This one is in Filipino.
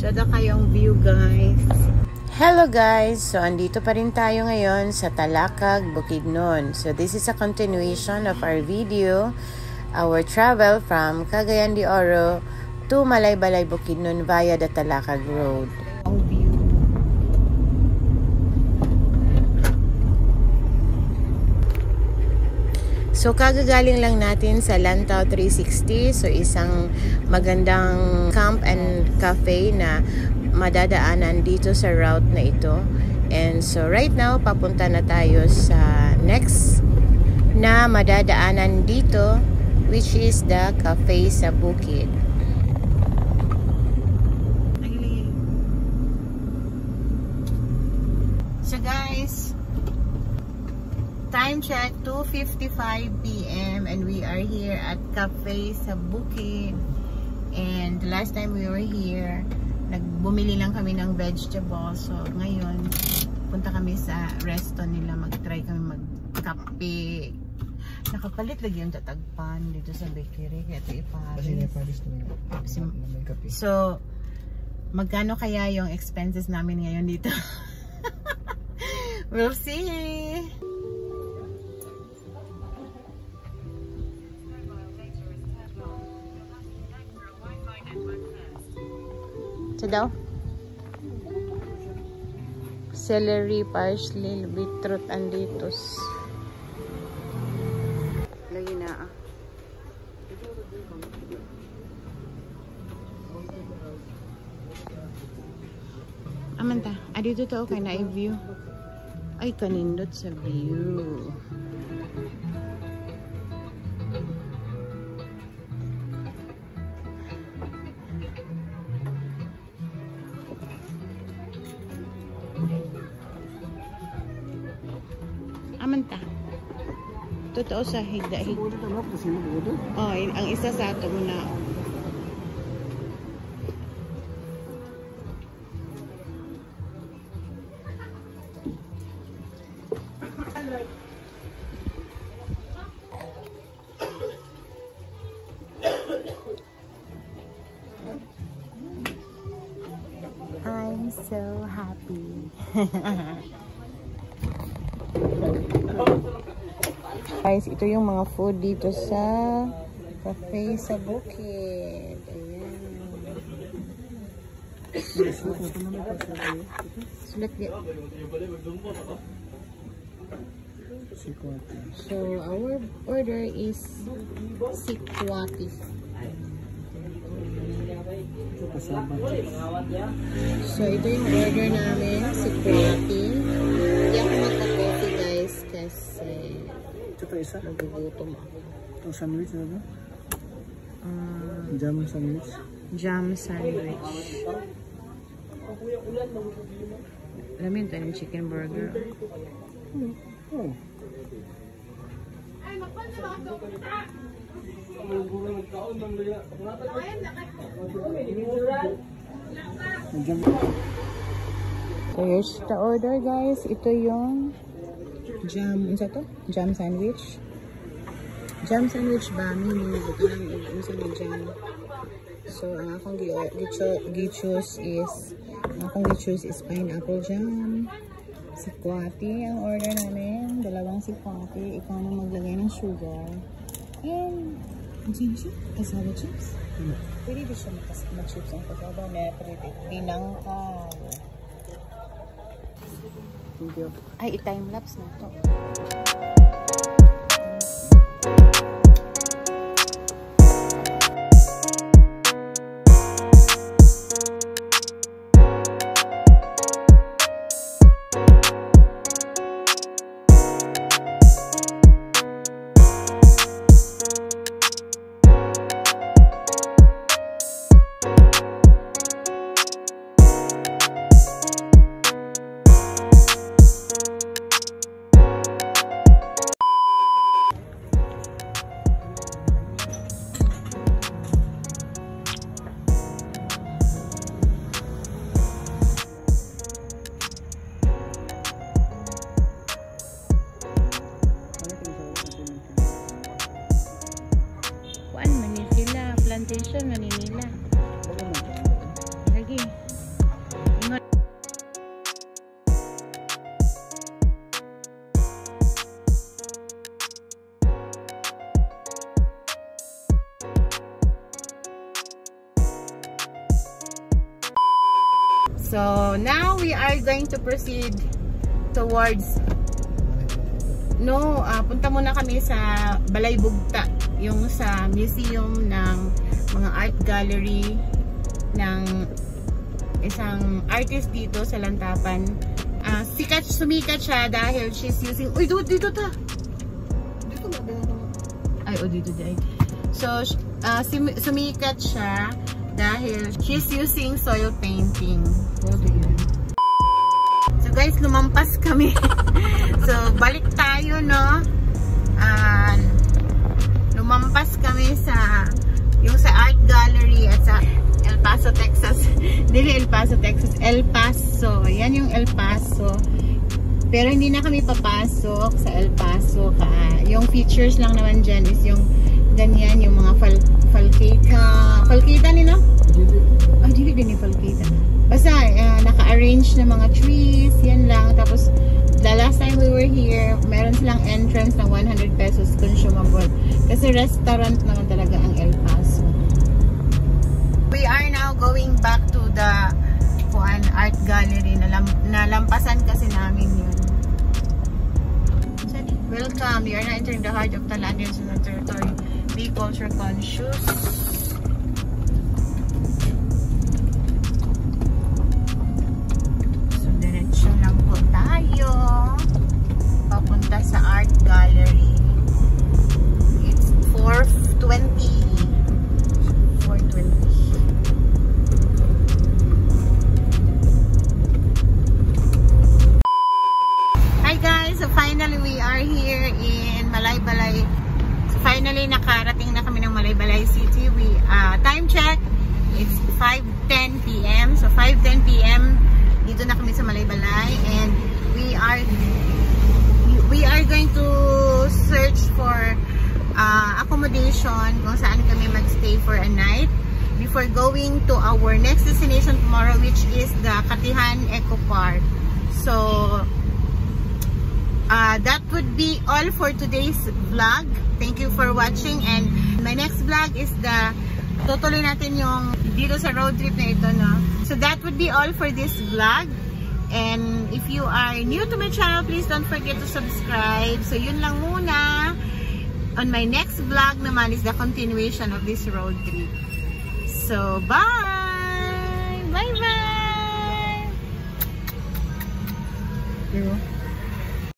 Tada kayong view, guys. Hello guys! So, andito pa rin tayo ngayon sa Talakag, Bukidnon. So, this is a continuation of our video, our travel from Cagayan de Oro to Malaybalay, Bukidnon via the Talakag Road. So, kagagaling lang natin sa Lantau 360. So, isang magandang camp and cafe na madadaanan dito sa route na ito. And so, right now, papunta na tayo sa next na madadaanan dito, which is the cafe sa bukid. So, guys, time check, 2:55 p.m. and we are here at Cafe sa Bukid. And the last time we were here, bumili lang kami ng vegetables. So ngayon, punta kami sa resto nila, mag-try kami mag-kape. Nakapalit lagi yung tatagpan dito sa bakery, kaya ito ipalis. So, magkano kaya yung expenses namin ngayon dito? We'll see! Ito daw? Celery, parsley, beetroot, and lettuce. Lagi na Amanta, dito to okay na i-view. Ay, kanindot sa view. Amanta. Totoo sa higda-hig. Oh, ang isa sa ato muna. I'm so happy. Guys, ito yung mga food dito sa cafe sa bukid. Ayan. Sulat din. So, our order is sikwati. So, ito yung order namin, sikwati. Hindi ako magka-coffee, guys, kasi nagugutom ako. Itong sandwich na ba? Jam sandwich. Jam sandwich. Alam mo ito yung chicken burger. Oh. So here's the order, guys. Ito yung jam, ano to? Jam sandwich. Jam sandwich ba? Mini. Ito lang yung jam. So ang akong gi-choose is pineapple jam. Sikwati ang order namin. 2 sikwati. Ikaw na maglagay ng sugar. And ano siya? Cassava chips? Pwede di siya mag-chips ang cassava. May pinangkaw. Ay, i-time-lapse na to. So now we are going to proceed towards punta muna kami sa Balay Bugta, yung sa museum ng mga art gallery ng isang artist dito sa Lantapan. Sumikat siya dahil she's using dito ta. Dito ba? Dito dahil. So sumikat siya dahil she's using soil painting. So guys, lumampas kami. So balik tayo, no? Lumampas kami sa art gallery at sa El Paso, Texas. Dili El Paso, Texas, El Paso. Yan yung El Paso. Pero hindi na kami papasok sa El Paso. Yung features lang naman dyan is yung ganyan, yung mga falcata nila? Dili din yung falcata. Basta, naka-arrange na mga trees, yan lang. Tapos, the last time we were here, meron silang entrance ng 100 pesos consumable. Kasi restaurant naman talaga ang El Paso. We are now going back to the art gallery. Nalampasan kasi namin yun. Welcome. We are now entering the heart of Talandian territory. Be culture conscious. Papunta sa art gallery. It's 4:20. Hi guys, so finally we are here in Malaybalay. So finally nakarating na kami ng Malaybalay City. Time check, it's 5:10 PM. So 5:10 PM dito na kami sa Malaybalay, and we are going to search for accommodation kung saan kami magstay for a night before going to our next destination tomorrow, which is the Katihan Eco Park. So that would be all for today's vlog. Thank you for watching, and my next vlog is tutuloy natin yung dito sa road trip na ito, no? So that would be all for this vlog. And if you are new to my channel, please don't forget to subscribe. So yun lang muna. On my next vlog naman is the continuation of this road trip. So bye! Bye bye!